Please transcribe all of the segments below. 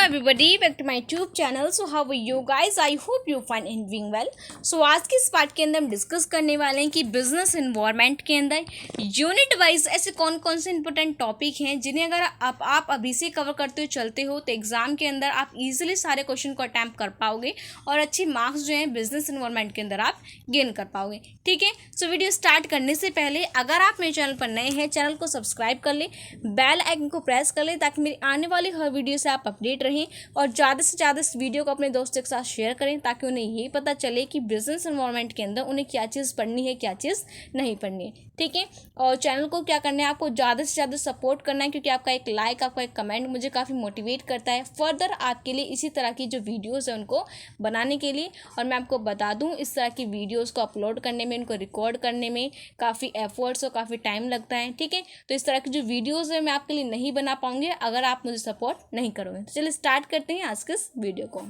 everybody, back to my YouTube channel. So how are you guys? I hope you fine and doing well. So आज के इस part के अंदर हम discuss करने वाले हैं कि बिजनेस इन्वायरमेंट के अंदर यूनिट वाइज ऐसे कौन कौन से इंपॉर्टेंट टॉपिक हैं जिन्हें अगर आप अभी से कवर करते हुए चलते हो तो एग्जाम के अंदर आप इजीली सारे क्वेश्चन को अटैम्प्ट कर पाओगे और अच्छी मार्क्स जो हैं बिजनेस इन्वायरमेंट के अंदर आप गेन कर पाओगे। ठीक है, सो वीडियो स्टार्ट करने से पहले अगर आप मेरे चैनल पर नए हैं, चैनल को सब्सक्राइब कर ले, बेल आइकन को प्रेस कर ले ताकि मेरी आने वाली हर वीडियो से आप अपडेट रहें और ज़्यादा से ज़्यादा इस वीडियो को अपने दोस्तों के साथ शेयर करें ताकि उन्हें यही पता चले कि बिजनेस एनवायरनमेंट के अंदर उन्हें क्या चीज़ पढ़नी है, क्या चीज़ नहीं पढ़नी है। ठीक है, और चैनल को क्या करना है, आपको ज़्यादा से ज़्यादा सपोर्ट करना है क्योंकि आपका एक लाइक, आपका एक कमेंट मुझे काफ़ी मोटिवेट करता है फर्दर आपके लिए इसी तरह की जो वीडियोज़ है उनको बनाने के लिए। और मैं आपको बता दूँ, इस तरह की वीडियोज़ को अपलोड करने में, इनको रिकॉर्ड करने में काफ़ी एफर्ट्स और काफ़ी टाइम लगता है। ठीक है, तो इस तरह की जो वीडियोज़ है मैं आपके लिए नहीं बना पाऊँगी अगर आप मुझे सपोर्ट नहीं करोगे। तो चलिए स्टार्ट करते हैं आज के इस वीडियो को।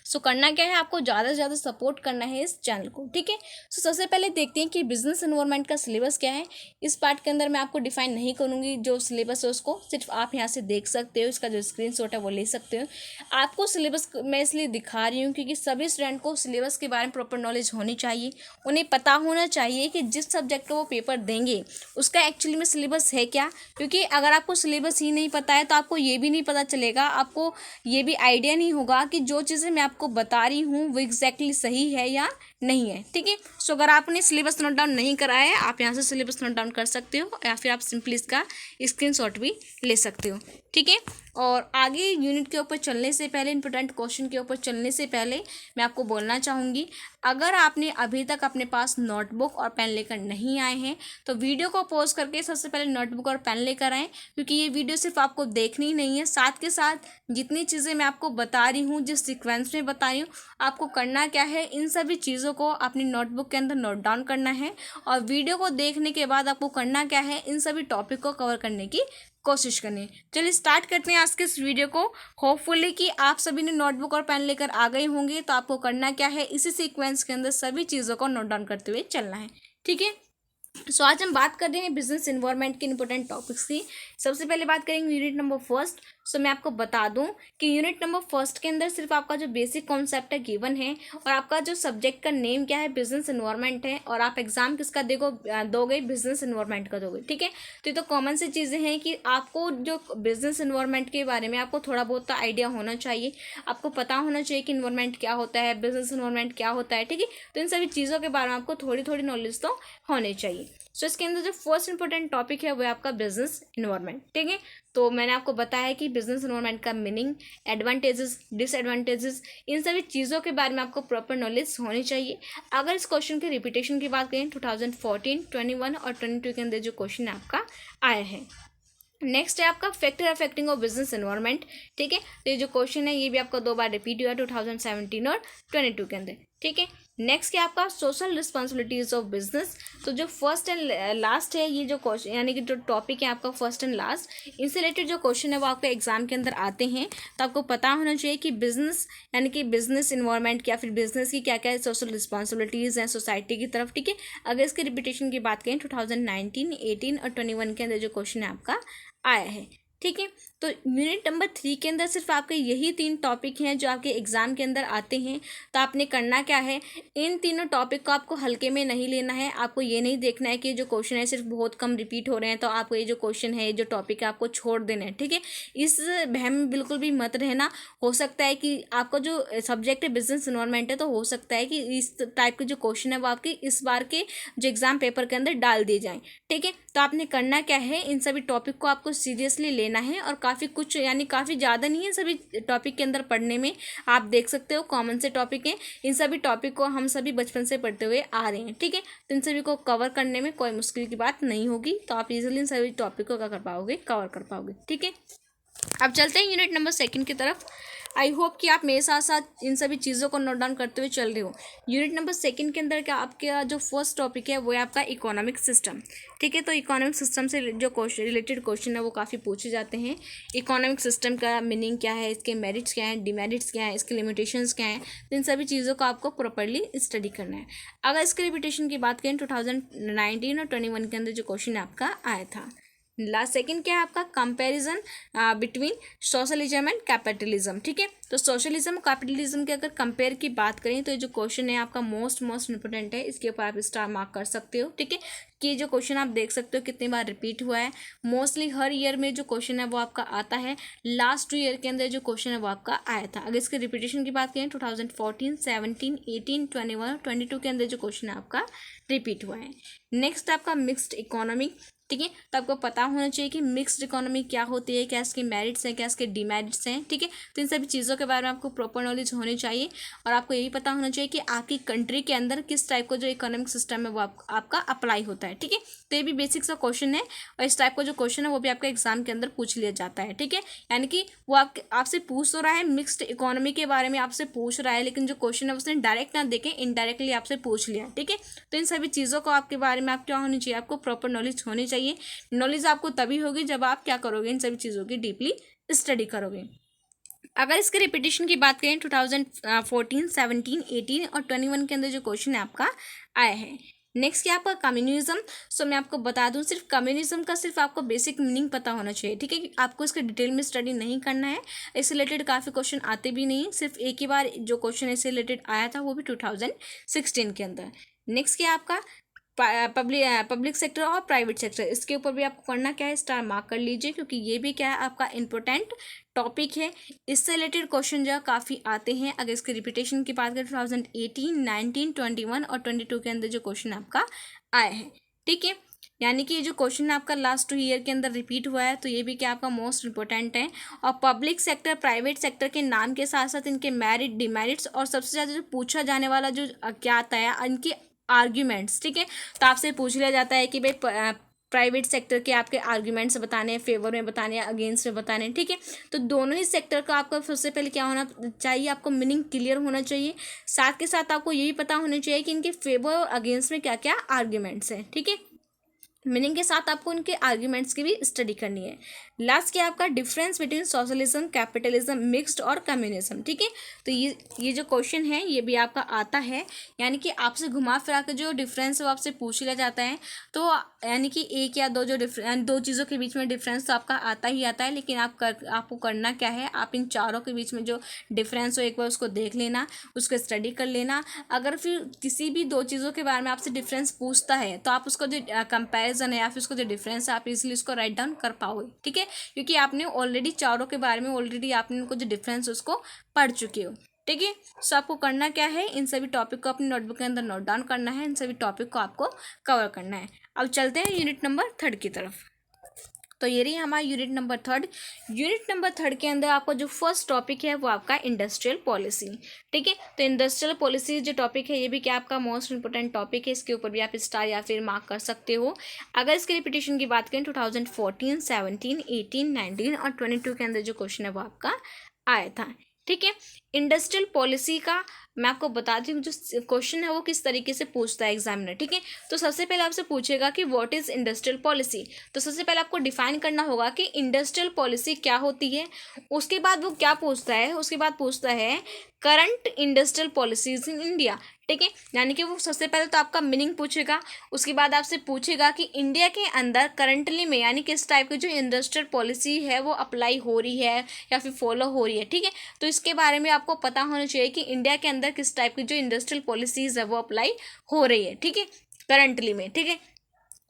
सो करना क्या है, आपको ज़्यादा से ज़्यादा सपोर्ट करना है इस चैनल को। ठीक है, सो सबसे पहले देखते हैं कि बिजनेस एनवायरनमेंट का सिलेबस क्या है। इस पार्ट के अंदर मैं आपको डिफाइन नहीं करूँगी, जो सिलेबस है उसको सिर्फ आप यहाँ से देख सकते हो, इसका जो स्क्रीनशॉट है वो ले सकते हो। आपको सिलेबस मैं इसलिए दिखा रही हूँ क्योंकि सभी स्टूडेंट को सिलेबस के बारे में प्रॉपर नॉलेज होनी चाहिए। उन्हें पता होना चाहिए कि जिस सब्जेक्ट का वो पेपर देंगे उसका एक्चुअली में सिलेबस है क्या, क्योंकि अगर आपको सिलेबस ही नहीं पता है तो आपको ये भी नहीं पता चलेगा, आपको ये भी आइडिया नहीं होगा कि जो चीज़ें मैं आपको बता रही हूँ वो एग्जैक्टली सही है या नहीं है। ठीक है, सो अगर आपने सिलेबस नोट डाउन नहीं करा है आप यहाँ से सिलेबस नोट डाउन कर सकते हो या फिर आप सिंपली इसका स्क्रीनशॉट भी ले सकते हो। ठीक है, और आगे यूनिट के ऊपर चलने से पहले, इंपॉर्टेंट क्वेश्चन के ऊपर चलने से पहले मैं आपको बोलना चाहूँगी, अगर आपने अभी तक अपने पास नोटबुक और पेन लेकर नहीं आए हैं तो वीडियो को पॉज करके सबसे पहले नोटबुक और पेन लेकर आएँ, क्योंकि ये वीडियो सिर्फ आपको देखनी नहीं है, साथ के साथ जितनी चीज़ें मैं आपको बता रही हूँ, जिस सीक्वेंस में बता रही हूँ, आपको करना क्या है, इन सभी चीज़ों को अपनी नोटबुक के अंदर नोट डाउन करना है और वीडियो को देखने के बाद आपको करना क्या है, इन सभी टॉपिक को कवर करने की कोशिश करनी है। चलिए स्टार्ट करते हैं आज के इस वीडियो को। होपफुली कि आप सभी ने नोटबुक और पेन लेकर आ गए होंगे, तो आपको करना क्या है, इसी सीक्वेंस के अंदर सभी चीज़ों को नोट डाउन करते हुए चलना है। ठीक है, सो आज हम बात कर रहे हैं बिजनेस एनवायरनमेंट के इंपॉर्टेंट टॉपिक्स की। सबसे पहले बात करेंगे यूनिट नंबर फर्स्ट। सो मैं आपको बता दूं कि यूनिट नंबर फर्स्ट के अंदर सिर्फ आपका जो बेसिक कॉन्सेप्ट है गिवन है और आपका जो सब्जेक्ट का नेम क्या है, बिजनेस एनवायरनमेंट है, और आप एग्जाम किसका दोगे, बिजनेस एनवायरनमेंट का दोगे। ठीक है, तो ये तो कॉमन सी चीज़ें हैं कि आपको जो बिजनेस एनवायरनमेंट के बारे में आपको थोड़ा बहुत आइडिया होना चाहिए, आपको पता होना चाहिए कि इन्वायरमेंट क्या होता है, बिजनेस एनवायरनमेंट क्या होता है। ठीक है, तो इन सभी चीज़ों के बारे में आपको थोड़ी थोड़ी नॉलेज तो होनी चाहिए। सो इसके अंदर जो फर्स्ट इंपॉर्टेंट टॉपिक है वो है आपका बिजनेस एनवायरनमेंट। ठीक है, तो मैंने आपको बताया है कि बिजनेस एनवायरनमेंट का मीनिंग, एडवांटेजेस, डिसएडवांटेजेस, इन सभी चीज़ों के बारे में आपको प्रॉपर नॉलेज होनी चाहिए। अगर इस क्वेश्चन के रिपीटेशन की बात करें 2014, 21 और 22 के अंदर जो क्वेश्चन आपका आया है। नेक्स्ट है आपका factor affecting of business environment. ठीक है, तो ये जो क्वेश्चन है ये भी आपका 2 बार रिपीट हुआ 2017 और 22 के अंदर। ठीक है, नेक्स्ट क्या आपका सोशल रिस्पॉन्सिबिलिटीज ऑफ बिजनेस। तो जो फर्स्ट एंड लास्ट है, ये जो क्वेश्चन यानी कि जो टॉपिक है आपका फर्स्ट एंड लास्ट, इनसे रिलेटेड जो क्वेश्चन है वो आपके एग्जाम के अंदर आते हैं, तो आपको पता होना चाहिए कि बिजनेस यानी कि बिजनेस इन्वायरमेंट या फिर बिजनेस की क्या क्या सोशल रिस्पॉन्सिबिलिटीज़ हैं सोसाइटी की तरफ। ठीक है, अगर इसके रिपीटेशन की बात करें 2019, 18 और 21 के अंदर जो क्वेश्चन है आपका आया है। ठीक है, तो यूनिट नंबर 3 के अंदर सिर्फ आपके यही 3 टॉपिक हैं जो आपके एग्जाम के अंदर आते हैं। तो आपने करना क्या है, इन तीनों टॉपिक को आपको हल्के में नहीं लेना है। आपको ये नहीं देखना है कि जो क्वेश्चन है सिर्फ बहुत कम रिपीट हो रहे हैं तो आपको ये जो क्वेश्चन है, ये जो टॉपिक है, आपको छोड़ देना है। ठीक है, इस बहम में बिल्कुल भी मत रहना। हो सकता है कि आपका जो सब्जेक्ट है बिजनेस एनवायरनमेंट है, तो हो सकता है कि इस टाइप के जो क्वेश्चन है वो आपके इस बार के जो एग्जाम पेपर के अंदर डाल दिए जाएँ। ठीक है, तो आपने करना क्या है, इन सभी टॉपिक को आपको सीरियसली लेना है और काफ़ी कुछ यानी काफ़ी ज़्यादा नहीं है सभी टॉपिक के अंदर पढ़ने में। आप देख सकते हो कॉमन से टॉपिक हैं, इन सभी टॉपिक को हम सभी बचपन से पढ़ते हुए आ रहे हैं। ठीक है, तो इन सभी को कवर करने में कोई मुश्किल की बात नहीं होगी, तो आप इजीली इन सभी टॉपिक को क्या कर पाओगे, कवर कर पाओगे। ठीक है, अब चलते हैं यूनिट नंबर 2 की तरफ। आई होप कि आप मेरे साथ साथ इन सभी चीज़ों को नोट डाउन करते हुए चल रहे हो। यूनिट नंबर 2 के अंदर क्या आपका जो फर्स्ट टॉपिक है वो है आपका इकोनॉमिक सिस्टम। ठीक है, तो इकोनॉमिक सिस्टम से जो क्वेश्चन रिलेटेड क्वेश्चन है वो काफ़ी पूछे जाते हैं। इकोनॉमिक सिस्टम का मीनिंग क्या है, इसके मेरिट्स क्या हैं, डिमेरिट्स क्या हैं, इसके लिमिटेशंस क्या हैं, तो इन सभी चीज़ों को आपको प्रॉपर्ली स्टडी करना है। अगर इसके रिपीटेशन की बात करें 2019 और 21 के अंदर जो क्वेश्चन आपका आया था। लास्ट सेकंड क्या है आपका, comparison between socialism and capitalism. ठीक है, तो सोशलिज्म और कैपिटलिज्म के अगर कंपेयर की बात करें तो ये जो क्वेश्चन है आपका मोस्ट इंपॉर्टेंट है, इसके ऊपर आप स्टार मार्क कर सकते हो। ठीक है, कि ये जो क्वेश्चन आप देख सकते हो कितनी बार रिपीट हुआ है, मोस्टली हर ईयर में जो क्वेश्चन है वो आपका आता है। लास्ट 2 ईयर के अंदर जो क्वेश्चन है वो आपका आया था। अगर इसके रिपीटेशन की बात करें 2014, 17, 18, 21 और 22 के अंदर जो क्वेश्चन है आपका रिपीट हुआ है। नेक्स्ट आपका मिक्स्ड इकोनॉमी। ठीक है, तो आपको पता होना चाहिए कि मिक्स्ड इकोनॉमी क्या होती है, क्या इसके मेरिट्स हैं, क्या इसके डिमेरिट्स हैं। ठीक है, तो इन सभी चीज़ों के बारे में आपको प्रॉपर नॉलेज होनी चाहिए और आपको यही पता होना चाहिए कि आपकी कंट्री के अंदर किस टाइप का जो इकोनॉमिक सिस्टम है वो आपका अप्लाई होता है। ठीक है, तो ये भी बेसिक सा क्वेश्चन है और इस टाइप का जो क्वेश्चन है वो भी आपका एग्जाम के अंदर पूछ लिया जाता है। ठीक है, यानी कि वो आपसे पूछ तो रहा है मिक्स्ड इकोनॉमी के बारे में, आपसे पूछ रहा है, लेकिन जो क्वेश्चन है उसने डायरेक्ट ना देके इनडायरेक्टली आपसे पूछ लिया। ठीक है, तो इन सभी चीज़ों को आपके बारे में आप क्या होनी चाहिए, आपको प्रॉपर नॉलेज होनी चाहिए। नॉलेज आपको तभी होगी जब आप क्या करोगे, इन सभी चीज़ों की डीपली स्टडी करोगे। अगर इसके रिपीटेशन की बात करें 2014, 17, 18 और 21 के अंदर जो क्वेश्चन है आपका आया है। नेक्स्ट क्या आपका कम्युनिज्म। सो मैं आपको बता दूं, सिर्फ कम्युनिज्म का सिर्फ आपको बेसिक मीनिंग पता होना चाहिए। ठीक है, कि आपको इसके डिटेल में स्टडी नहीं करना है, इससे रिलेटेड काफ़ी क्वेश्चन आते भी नहीं, सिर्फ एक ही बार जो क्वेश्चन इससे रिलेटेड आया था वो भी 2016 के अंदर। नेक्स्ट क्या आपका पब्लिक सेक्टर और प्राइवेट सेक्टर, इसके ऊपर भी आपको करना क्या है, स्टार मार्क कर लीजिए, क्योंकि ये भी क्या है आपका इंपॉर्टेंट टॉपिक है। इससे रिलेटेड क्वेश्चन जो काफ़ी आते हैं। अगर इसके रिपीटेशन की बात करें 2018, 19, 21 और 22 के अंदर जो क्वेश्चन आपका आया है। ठीक है, यानी कि ये जो क्वेश्चन आपका लास्ट 2 ईयर के अंदर रिपीट हुआ है, तो ये भी क्या आपका मोस्ट इंपॉर्टेंट है। और पब्लिक सेक्टर प्राइवेट सेक्टर के नाम के साथ साथ इनके मेरिट डिमेरिट्स और सबसे ज़्यादा जो पूछा जाने वाला जो क्या आता है इनके आर्ग्यूमेंट्स। ठीक है, तो आपसे पूछ लिया जाता है कि भाई प्राइवेट सेक्टर के आपके आर्ग्यूमेंट्स बताने हैं, फेवर में बताने हैं, अगेंस्ट में बताने हैं। ठीक है, तो दोनों ही सेक्टर का आपका सबसे पहले क्या होना चाहिए, आपको मीनिंग क्लियर होना चाहिए। साथ के साथ आपको यही पता होना चाहिए कि इनके फेवर और अगेंस्ट में क्या क्या आर्ग्यूमेंट्स हैं। ठीक है, मीनिंग के साथ आपको उनके आर्ग्यूमेंट्स की भी स्टडी करनी है। लास्ट क्या आपका difference between socialism, capitalism, mixed और कम्युनिज्म। ठीक है, तो ये जो क्वेश्चन है ये भी आपका आता है, यानी कि आपसे घुमा फिरा के जो डिफरेंस है वो आपसे पूछ लिया जाता है। तो यानी कि एक या दो दो चीज़ों के बीच में डिफरेंस तो आपका आता ही आता है, लेकिन आपको करना क्या है, आप इन चारों के बीच में जो डिफरेंस हो एक बार उसको देख लेना, उसको स्टडी कर लेना। अगर फिर किसी भी दो चीज़ों के बारे में आपसे डिफरेंस पूछता है तो आप उसको जो कंपैरिजन है या फिर उसको जो डिफरेंस है आप इजीली उसको राइट डाउन कर पाओगे। ठीक है, क्योंकि आपने ऑलरेडी चारों के बारे में ऑलरेडी आपने उनको जो डिफरेंस उसको पढ़ चुके हो। ठीक है, सो आपको करना क्या है, इन सभी टॉपिक को अपनी नोटबुक के अंदर नोट डाउन करना है, इन सभी टॉपिक को आपको कवर करना है। अब चलते हैं यूनिट नंबर 3 की तरफ। तो ये रही हमारा यूनिट नंबर 3। यूनिट नंबर 3 के अंदर आपका जो फर्स्ट टॉपिक है वो आपका इंडस्ट्रियल पॉलिसी। ठीक है, तो इंडस्ट्रियल पॉलिसी जो टॉपिक है ये भी क्या आपका मोस्ट इंपोर्टेंट टॉपिक है, इसके ऊपर भी आप स्टार या फिर मार्क कर सकते हो। अगर इसके रिपीटेशन की बात करें 2014, 17, 18, 19 और 22 के अंदर जो क्वेश्चन है वो आपका आया था। ठीक है, इंडस्ट्रियल पॉलिसी का मैं आपको बताती हूँ जो क्वेश्चन है वो किस तरीके से पूछता है एग्जामिनर। ठीक है, तो सबसे पहले आपसे पूछेगा कि व्हाट इज इंडस्ट्रियल पॉलिसी। तो सबसे पहले आपको डिफाइन करना होगा कि इंडस्ट्रियल पॉलिसी क्या होती है। उसके बाद वो क्या पूछता है, उसके बाद पूछता है current industrial policies in India. ठीक है, यानी कि वो सबसे पहले तो आपका मीनिंग पूछेगा, उसके बाद आपसे पूछेगा कि इंडिया के अंदर करंटली में यानी किस टाइप की जो इंडस्ट्रियल पॉलिसी है वो अप्लाई हो रही है या फिर फॉलो हो रही है। ठीक है, तो इसके बारे में आपको पता होना चाहिए कि इंडिया के अंदर किस टाइप की जो इंडस्ट्रियल पॉलिसीज है वो अप्लाई हो रही है। ठीक है, करंटली में। ठीक है,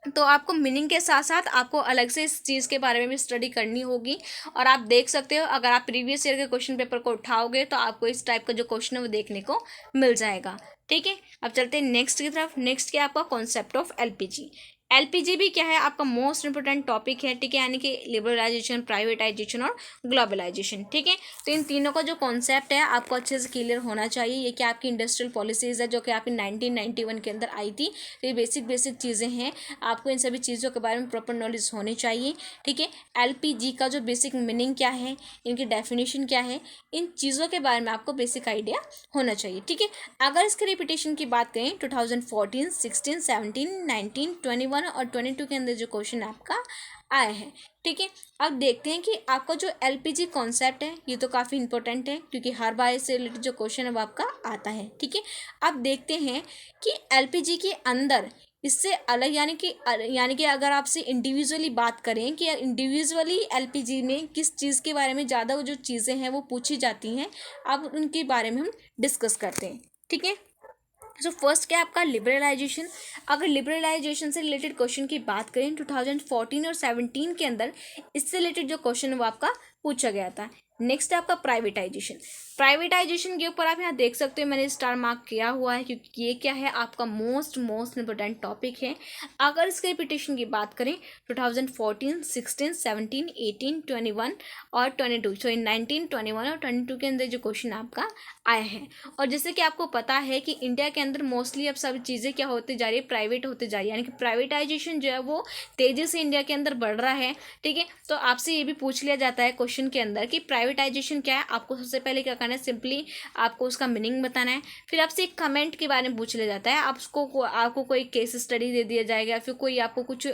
तो आपको मीनिंग के साथ साथ आपको अलग से इस चीज़ के बारे में भी स्टडी करनी होगी। और आप देख सकते हो अगर आप प्रीवियस ईयर के क्वेश्चन पेपर को उठाओगे तो आपको इस टाइप का जो क्वेश्चन है वो देखने को मिल जाएगा। ठीक है, अब चलते हैं नेक्स्ट की तरफ। नेक्स्ट क्या आपका कॉन्सेप्ट ऑफ एलपीजी। एलपीजी भी क्या है आपका मोस्ट इंपोर्टेंट टॉपिक है। ठीक है, यानी कि लिबरलाइजेशन, प्राइवेटाइजेशन और ग्लोबलाइजेशन। ठीक है, तो इन तीनों का जो कॉन्सेप्ट है आपको अच्छे से क्लियर होना चाहिए। ये क्या आपकी इंडस्ट्रियल पॉलिसीज़ है जो कि आपकी 1991 के अंदर आई थी। तो ये बेसिक चीज़ें हैं, आपको इन सभी चीज़ों के बारे में प्रॉपर नॉलेज होनी चाहिए। ठीक है, एलपीजी का जो बेसिक मीनिंग क्या है, इनकी डेफिनेशन क्या है, इन चीज़ों के बारे में आपको बेसिक आइडिया होना चाहिए। ठीक है, अगर इसके रिपीटेशन की बात करें 2014, 16, 17, 19, 21 और 22 के अंदर जो क्वेश्चन आपका आया है। ठीक है, अब देखते हैं कि आपका जो एलपीजी कॉन्सेप्ट है ये तो काफ़ी इंपॉर्टेंट है क्योंकि हर बार से रिलेटेड जो क्वेश्चन है वो आपका आता है। ठीक है, अब देखते हैं कि एलपीजी के अंदर इससे अलग, यानी कि अगर आपसे इंडिविजुअली बात करें कि इंडिविजुअली एलपीजी में किस चीज़ के बारे में ज़्यादा जो चीज़ें हैं वो पूछी जाती हैं, अब उनके बारे में हम डिस्कस करते हैं। ठीक है, सो फर्स्ट क्या है आपका लिबरलाइजेशन। अगर लिबरलाइजेशन से रिलेटेड क्वेश्चन की बात करें 2014 और 17 के अंदर इससे रिलेटेड जो क्वेश्चन है वो आपका पूछा गया था। नेक्स्ट है आपका प्राइवेटाइजेशन। प्राइवेटाइजेशन के ऊपर आप यहाँ देख सकते हो मैंने स्टार मार्क किया हुआ है, क्योंकि ये क्या है आपका मोस्ट इंपॉर्टेंट टॉपिक है। अगर इसके रिपीटेशन की बात करें 2014, 16, 17, 18, 21 और 22, सो 19, 21 और 22 के अंदर जो क्वेश्चन आपका आया है। और जैसे कि आपको पता है कि इंडिया के अंदर मोस्टली अब सब चीज़ें क्या होती जा रही है, प्राइवेट होते जा रही है, यानी कि प्राइवेटाइजेशन जो है वो तेज़ी से इंडिया के अंदर बढ़ रहा है। ठीक है, तो आपसे ये भी पूछ लिया जाता है क्वेश्चन के अंदर कि प्राइवेटाइजेशन क्या है। आपको सबसे पहले क्या करना है, सिंपली आपको उसका मीनिंग बताना है। फिर आपसे एक कमेंट के बारे में पूछ लिया जाता है, आपको कोई केस स्टडी दे दिया जाएगा, फिर कोई आपको कुछ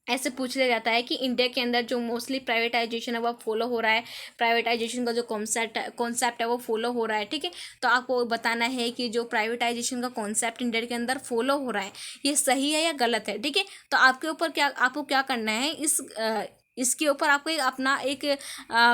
ऐसे पूछ लिया जाता है कि इंडिया के अंदर जो मोस्टली प्राइवेटाइजेशन है वो फॉलो हो रहा है, प्राइवेटाइजेशन का जो कॉन्सेप्ट है वो फॉलो हो रहा है। ठीक है, तो आपको बताना है कि जो प्राइवेटाइजेशन का कॉन्सेप्ट इंडिया के अंदर फॉलो हो रहा है ये सही है या गलत है। ठीक है, तो आपको क्या करना है, इसके ऊपर आपको अपना एक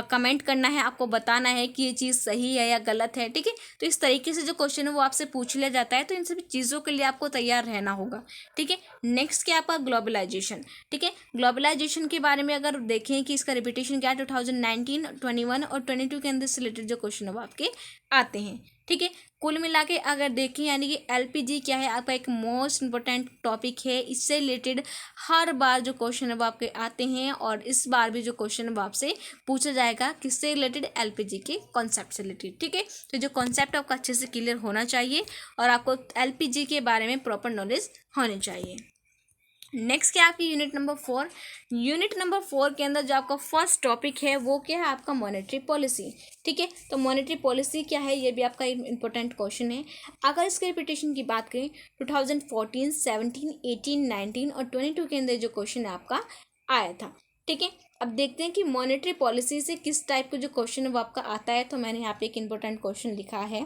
कमेंट करना है, आपको बताना है कि ये चीज़ सही है या गलत है। ठीक है, तो इस तरीके से जो क्वेश्चन है वो आपसे पूछ लिया जाता है, तो इन सभी चीज़ों के लिए आपको तैयार रहना होगा। ठीक है, नेक्स्ट क्या आपका ग्लोबलाइजेशन। ठीक है, ग्लोबलाइजेशन के बारे में अगर देखें कि इसका रिपीटेशन क्या है 2019, 21 और 22 के अंदर से रिलेटेड जो क्वेश्चन है वो आपके आते हैं। ठीक है, कुल मिला के अगर देखें यानी कि एलपीजी क्या है आपका एक मोस्ट इंपॉर्टेंट टॉपिक है। इससे रिलेटेड हर बार जो क्वेश्चन है वो आपके आते हैं, और इस बार भी जो क्वेश्चन है वो आपसे पूछा जाएगा किससे रिलेटेड, एलपीजी के कॉन्सेप्ट से रिलेटेड। ठीक है, तो जो कॉन्सेप्ट आपका अच्छे से क्लियर होना चाहिए और आपको एलपीजी के बारे में प्रॉपर नॉलेज होनी चाहिए। नेक्स्ट क्या आपकी यूनिट नंबर 4। यूनिट नंबर 4 के अंदर जो आपका फर्स्ट टॉपिक है वो क्या है आपका मॉनेटरी पॉलिसी। ठीक है, तो मॉनेटरी पॉलिसी क्या है ये भी आपका इंपॉर्टेंट क्वेश्चन है। अगर इसके रिपीटेशन की बात करें 2014, 17, 18, 19 और 22 के अंदर जो क्वेश्चन है आपका आया था। ठीक है, अब देखते हैं कि मॉनेटरी पॉलिसी से किस टाइप का जो क्वेश्चन है वो आपका आता है। तो मैंने यहाँ पे एक इंपॉर्टेंट क्वेश्चन लिखा है।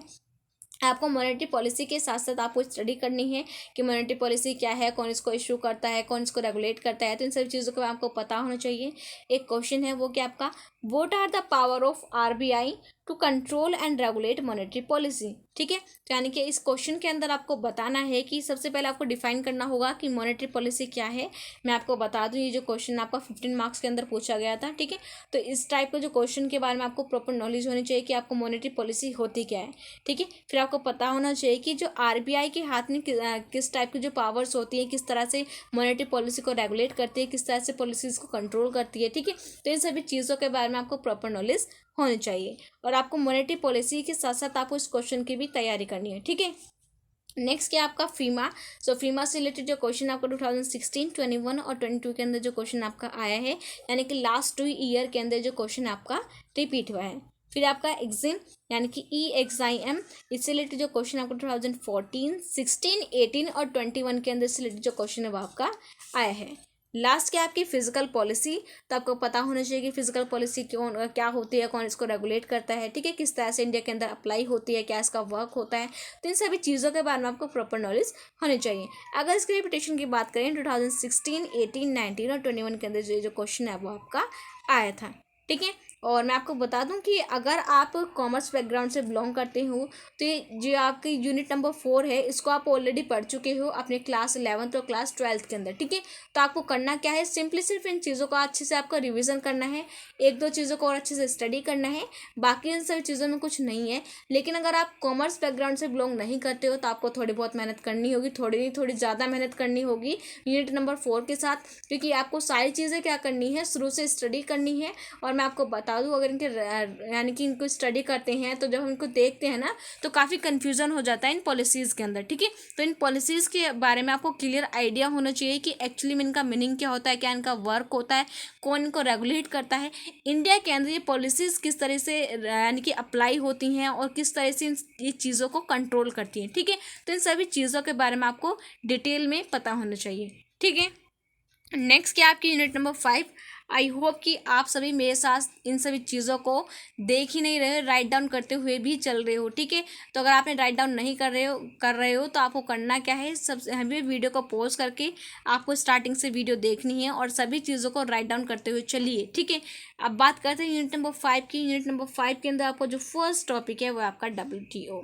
आपको मॉनेटरी पॉलिसी के साथ साथ आपको स्टडी करनी है कि मॉनेटरी पॉलिसी क्या है, कौन इसको इशू करता है, कौन इसको रेगुलेट करता है, तो इन सभी चीज़ों को आपको पता होना चाहिए। एक क्वेश्चन है वो क्या आपका, what are the power of RBI to control and regulate monetary policy. ठीक है, तो यानी कि इस क्वेश्चन के अंदर आपको बताना है कि सबसे पहले आपको डिफाइन करना होगा कि मॉनेटरी पॉलिसी क्या है। मैं आपको बता दूं ये जो क्वेश्चन आपका 15 मार्क्स के अंदर पूछा गया था। ठीक है, तो इस टाइप का जो क्वेश्चन के बारे में आपको प्रॉपर नॉलेज होनी चाहिए कि आपको मॉनेटरी पॉलिसी होती क्या है। ठीक है, फिर आपको पता होना चाहिए कि जो आरबीआई के हाथ में किस टाइप की जो पावर्स होती है, किस तरह से मॉनेटरी पॉलिसी को रेगुलेट करती है, किस तरह से पॉलिसीज को कंट्रोल करती है। ठीक है, तो इन सभी चीज़ों के बारे में आपको प्रॉपर नॉलेज होनी चाहिए, और आपको मॉनेटरी पॉलिसी के साथ साथ आपको इस क्वेश्चन की भी तैयारी करनी है। ठीक है, नेक्स्ट क्या आपका फीमा। सो फीमा से रिलेटेड जो क्वेश्चन आपका 2016, 21 और 22 के अंदर जो क्वेश्चन आपका आया है, यानी कि लास्ट 2 ईयर के अंदर जो क्वेश्चन आपका रिपीट हुआ है। फिर आपका एग्जिम यानी कि EXIM, इससे रिलेटेड जो क्वेश्चन आपका 2014, 16, 18 और 21 के अंदर से रिलेटेड जो क्वेश्चन है वो आपका आया है। लास्ट क्या आपकी फिजिकल पॉलिसी, तो आपको पता होना चाहिए कि फिजिकल पॉलिसी क्या होती है, कौन इसको रेगुलेट करता है। ठीक है, किस तरह से इंडिया के अंदर अप्लाई होती है, क्या इसका वर्क होता है, तो इन सभी चीज़ों के बारे में आपको प्रॉपर नॉलेज होनी चाहिए। अगर इसके रिपीटेशन की बात करें 2016, 18, 19 और 21 के अंदर जो क्वेश्चन है वो आपका आया था। ठीक है, और मैं आपको बता दूं कि अगर आप कॉमर्स बैकग्राउंड से बिलोंग करते हो तो ये जो आपकी यूनिट नंबर 4 है इसको आप ऑलरेडी पढ़ चुके हो अपने क्लास 11th और क्लास 12th के अंदर। ठीक है, तो आपको करना क्या है, सिंपली सिर्फ इन चीज़ों का अच्छे से आपका रिवीजन करना है, एक दो चीज़ों को और अच्छे से स्टडी करना है, बाकी इन सभी चीज़ों में कुछ नहीं है। लेकिन अगर आप कॉमर्स बैकग्राउंड से बिलोंग नहीं करते हो तो आपको थोड़ी बहुत मेहनत करनी होगी, थोड़ी नहीं थोड़ी ज़्यादा मेहनत करनी होगी यूनिट नंबर 4 के साथ, क्योंकि आपको सारी चीज़ें क्या करनी है, शुरू से स्टडी करनी है। और मैं आपको बता दूं अगर इनके यानी कि इनको स्टडी करते हैं तो जब हम इनको देखते हैं ना तो काफ़ी कन्फ्यूज़न हो जाता है इन पॉलिसीज़ के अंदर। ठीक है, तो इन पॉलिसीज़ के बारे में आपको क्लियर आइडिया होना चाहिए कि एक्चुअली में इनका मीनिंग क्या होता है, क्या इनका वर्क होता है, कौन इनको रेगुलेट करता है, इंडिया के अंदर ये पॉलिसीज़ किस तरह से यानी कि अप्लाई होती हैं और किस तरह से ये चीज़ों को कंट्रोल करती हैं। ठीक है, तो इन सभी चीज़ों के बारे में आपको डिटेल में पता होना चाहिए। ठीक है, नेक्स्ट क्या आपकी यूनिट नंबर 5। आई होप कि आप सभी मेरे साथ इन सभी चीज़ों को देख ही नहीं रहे, राइट डाउन करते हुए भी चल रहे हो, ठीक है। तो अगर आपने राइट डाउन नहीं कर रहे हो तो आपको करना क्या है, सबसे हमें वीडियो को पॉज करके आपको स्टार्टिंग से वीडियो देखनी है और सभी चीज़ों को राइट डाउन करते हुए चलिए, ठीक है। अब बात करते हैं यूनिट नंबर 5 की। यूनिट नंबर 5 के अंदर आपको जो फर्स्ट टॉपिक है वो आपका WTO,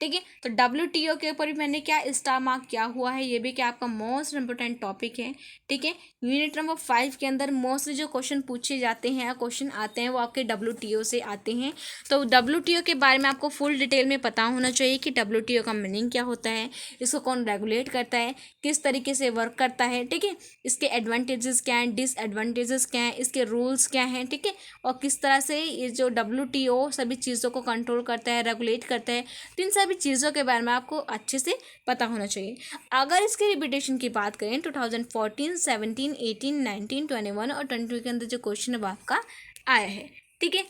ठीक है। तो WTO के ऊपर भी मैंने क्या स्टार मार्क किया हुआ है, ये भी क्या आपका मोस्ट इंपोर्टेंट टॉपिक है, ठीक है। यूनिट नंबर 5 के अंदर मोस्टली जो क्वेश्चन पूछे जाते हैं, क्वेश्चन आते हैं, वो आपके WTO से आते हैं। तो WTO के बारे में आपको फुल डिटेल में पता होना चाहिए कि WTO का मीनिंग क्या होता है, इसको कौन रेगुलेट करता है, किस तरीके से वर्क करता है, ठीक है। इसके एडवांटेजेस क्या हैं, डिसएडवांटेजेस क्या हैं, इसके रूल्स क्या हैं, ठीक है। और किस तरह से ये जो WTO सभी चीज़ों को कंट्रोल करता है, रेगुलेट करता है, तो इन सभी चीज़ों के बारे में आपको अच्छे से पता होना चाहिए। अगर इसके रिपीटेशन की बात करें 2014, 17, 18, 19, 21 और 22 के अंदर जो क्वेश्चन है वो आपका आया है, ठीक है।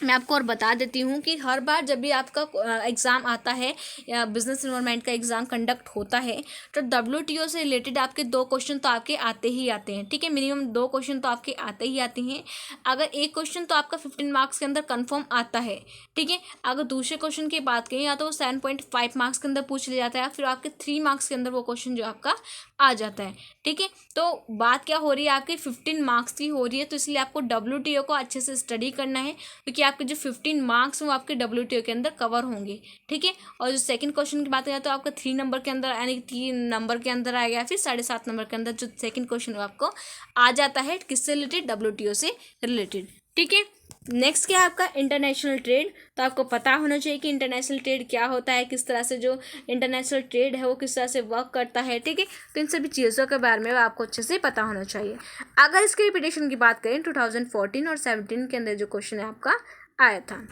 मैं आपको और बता देती हूँ कि हर बार जब भी आपका एग्ज़ाम आता है या बिजनेस इन्वायरमेंट का एग्ज़ाम कंडक्ट होता है तो WTO से रिलेटेड आपके 2 क्वेश्चन तो आपके आते ही आते हैं, ठीक है। मिनिमम 2 क्वेश्चन तो आपके आते ही आते हैं। अगर एक क्वेश्चन तो आपका 15 मार्क्स के अंदर कंफर्म आता है, ठीक है। अगर दूसरे क्वेश्चन की बात करें या तो वो 7.5 मार्क्स के अंदर पूछ लिया जाता है, फिर आपके 3 मार्क्स के अंदर वो क्वेश्चन जो आपका आ जाता है, ठीक है। तो बात क्या हो रही है, आपकी 15 मार्क्स की हो रही है, तो इसलिए आपको WTO को अच्छे से स्टडी करना है क्योंकि आपके जो 15 मार्क्स वो आपके WTO के अंदर कवर होंगे, ठीक है। और जो सेकंड क्वेश्चन की बात करें तो आपका 3 नंबर के अंदर यानी 3 नंबर के अंदर आएगा, फिर 7.5 नंबर के अंदर जो सेकंड क्वेश्चन आपको आ जाता है, किससे रिलेटेड, WTO से रिलेटेड, ठीक है। नेक्स्ट क्या है आपका इंटरनेशनल ट्रेड। तो आपको पता होना चाहिए कि इंटरनेशनल ट्रेड क्या होता है, किस तरह से जो इंटरनेशनल ट्रेड है वो किस तरह से वर्क करता है, ठीक है। तो इन सभी चीज़ों के बारे में आपको अच्छे से पता होना चाहिए। अगर इसके रिपीटेशन की बात करें 2014 और 17 के अंदर जो क्वेश्चन है आपका आया था,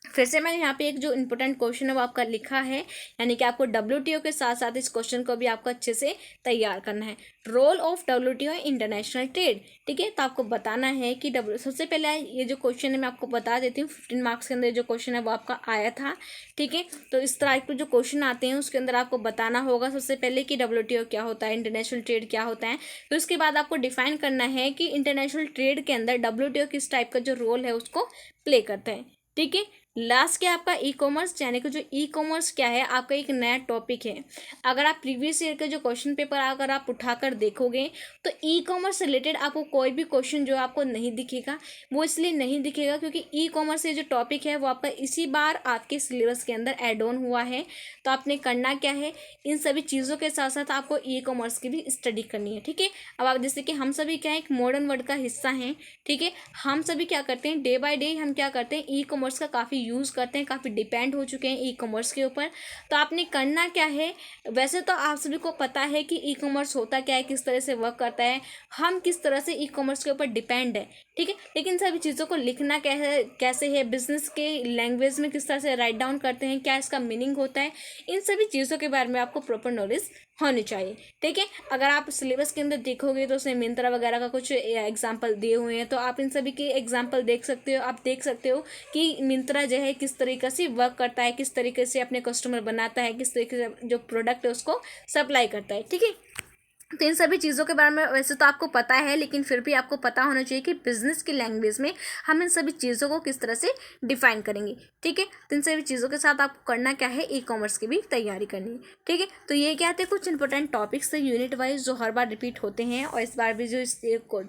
फिर से मैंने यहाँ पे एक जो इंपॉर्टेंट क्वेश्चन है वो आपका लिखा है, यानी कि आपको WTO के साथ साथ इस क्वेश्चन को भी आपको अच्छे से तैयार करना है। Role of WTO international trade, ठीक है। तो आपको बताना है कि सबसे पहले ये जो क्वेश्चन है मैं आपको बता देती हूँ, 15 मार्क्स के अंदर जो क्वेश्चन है वो आपका आया था, ठीक है। तो इस तरह के जो क्वेश्चन आते हैं उसके अंदर आपको बताना होगा सबसे पहले कि WTO क्या होता है, इंटरनेशनल ट्रेड क्या होता है। फिर उसके बाद आपको डिफाइन करना है कि इंटरनेशनल ट्रेड के अंदर WTO किस टाइप का जो रोल है उसको प्ले करता है, ठीक है। लास्ट क्या आपका ई-कॉमर्स, यानी कि जो ई-कॉमर्स क्या है आपका एक नया टॉपिक है। अगर आप प्रीवियस ईयर के जो क्वेश्चन पेपर अगर आप उठाकर देखोगे तो ई-कॉमर्स से रिलेटेड आपको कोई भी क्वेश्चन जो आपको नहीं दिखेगा, वो इसलिए नहीं दिखेगा क्योंकि ई-कॉमर्स से जो टॉपिक है वो आपका इसी बार आपके सिलेबस के अंदर ऐड ऑन हुआ है। तो आपने करना क्या है, इन सभी चीज़ों के साथ साथ आपको ई-कॉमर्स की भी स्टडी करनी है, ठीक है। अब आप जैसे कि हम सभी क्या है, एक मॉडर्न वर्ल्ड का हिस्सा हैं, ठीक है। हम सभी क्या करते हैं, डे बाय डे हम क्या करते हैं, ई-कॉमर्स का काफ़ी यूज़ करते हैं, काफ़ी डिपेंड हो चुके हैं ई-कॉमर्स के ऊपर। तो आपने करना क्या है, वैसे तो आप सभी को पता है कि ई-कॉमर्स होता क्या है, किस तरह से वर्क करता है, हम किस तरह से ई-कॉमर्स के ऊपर डिपेंड है, ठीक है। लेकिन सभी चीज़ों को लिखना कैसे है, बिजनेस के लैंग्वेज में किस तरह से राइट डाउन करते हैं, क्या इसका मीनिंग होता है, इन सभी चीज़ों के बारे में आपको प्रॉपर नॉलेज होनी चाहिए, ठीक है। अगर आप सिलेबस के अंदर देखोगे तो उसमें मिंत्रा वगैरह का कुछ एग्जाम्पल दिए हुए हैं, तो आप इन सभी के एग्जाम्पल देख सकते हो। आप देख सकते हो कि मिंत्रा जो है किस तरीके से वर्क करता है, किस तरीके से अपने कस्टमर बनाता है, किस तरीके से जो प्रोडक्ट है उसको सप्लाई करता है, ठीक है। तो इन सभी चीज़ों के बारे में वैसे तो आपको पता है, लेकिन फिर भी आपको पता होना चाहिए कि बिजनेस की लैंग्वेज में हम इन सभी चीज़ों को किस तरह से डिफाइन करेंगे, ठीक है। तो इन सभी चीज़ों के साथ आपको करना क्या है, ई-कॉमर्स की भी तैयारी करनी है, ठीक है। तो ये क्या थे कुछ इंपॉर्टेंट टॉपिक्स थे यूनिट वाइज जो हर बार रिपीट होते हैं और इस बार भी जो इस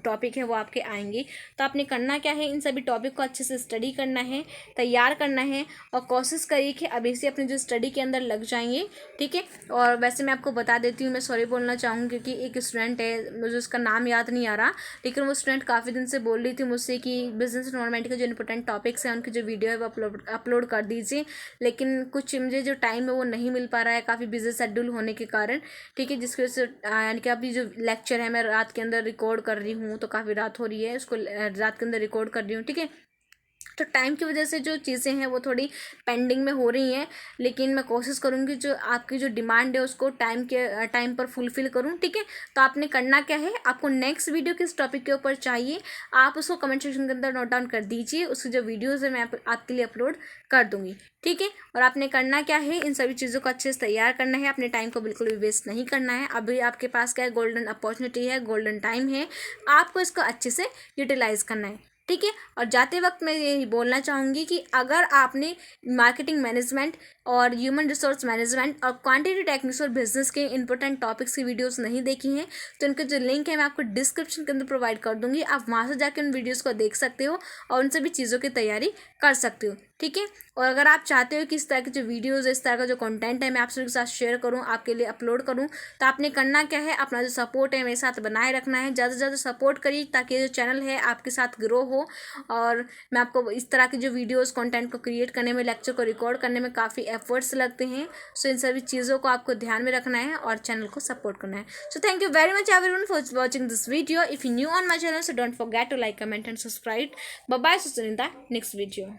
टॉपिक है वो आपके आएंगे। तो आपने करना क्या है, इन सभी टॉपिक को अच्छे से स्टडी करना है, तैयार करना है और कोशिश करिए कि अभी से अपने जो स्टडी के अंदर लग जाएंगे, ठीक है। और वैसे मैं आपको बता देती हूँ, मैं सॉरी बोलना चाहूँगी क्योंकि एक स्टूडेंट है, मुझे उसका नाम याद नहीं आ रहा, लेकिन वो स्टूडेंट काफ़ी दिन से बोल रही थी मुझसे कि बिजनेस एनवायरनमेंट के जो इंपॉर्टेंट टॉपिक्स हैं उनकी जो वीडियो है वो अपलोड कर दीजिए, लेकिन कुछ मुझे जो टाइम है वो नहीं मिल पा रहा है, काफ़ी बिजी शेड्यूल होने के कारण, ठीक है। जिसकी वजह से यानी कि अभी जो लेक्चर है मैं रात के अंदर रिकॉर्ड कर रही हूँ, तो काफ़ी रात हो रही है, उसको रात के अंदर रिकॉर्ड कर रही हूँ, ठीक है। तो टाइम की वजह से जो चीज़ें हैं वो थोड़ी पेंडिंग में हो रही हैं, लेकिन मैं कोशिश करूँगी जो आपकी जो डिमांड है उसको टाइम पर फुलफ़िल करूँ, ठीक है। तो आपने करना क्या है, आपको नेक्स्ट वीडियो किस टॉपिक के ऊपर चाहिए आप उसको कमेंट सेक्शन के अंदर नोट डाउन कर दीजिए, उसकी जो वीडियोज़ है मैं आपके लिए अपलोड कर दूँगी, ठीक है। और आपने करना क्या है, इन सभी चीज़ों को अच्छे से तैयार करना है, अपने टाइम को बिल्कुल भी वेस्ट नहीं करना है। अभी आपके पास क्या है, गोल्डन अपॉर्चुनिटी है, गोल्डन टाइम है, आपको इसको अच्छे से यूटिलाइज़ करना है, ठीक है। और जाते वक्त मैं यही बोलना चाहूँगी कि अगर आपने मार्केटिंग मैनेजमेंट और ह्यूमन रिसोर्स मैनेजमेंट और क्वांटिटी टेक्निक्स और बिजनेस के इंपॉर्टेंट टॉपिक्स की वीडियोस नहीं देखी हैं तो इनके जो लिंक है मैं आपको डिस्क्रिप्शन के अंदर प्रोवाइड कर दूँगी, आप वहाँ से जाकर उन वीडियोज़ को देख सकते हो और उन सभी चीज़ों की तैयारी कर सकते हो, ठीक है। और अगर आप चाहते हो कि इस तरह के जो वीडियोज़ इस तरह का जो कंटेंट है मैं आप सभी के साथ शेयर करूँ, आपके लिए अपलोड करूँ, तो आपने करना क्या है, अपना जो सपोर्ट है मेरे साथ बनाए रखना है, ज़्यादा से ज़्यादा सपोर्ट करिए ताकि जो चैनल है आपके साथ ग्रो हो। और मैं आपको इस तरह की जो वीडियोज़ कंटेंट को क्रिएट करने में, लेक्चर को रिकॉर्ड करने में काफ़ी एफर्ट्स लगते हैं। सो इन सभी चीज़ों को आपको ध्यान में रखना है और चैनल को सपोर्ट करना है। So thank you very much everyone for watching this video. If you new on my channel so don't forget to like, comment and subscribe. Bye bye, see you in the next video.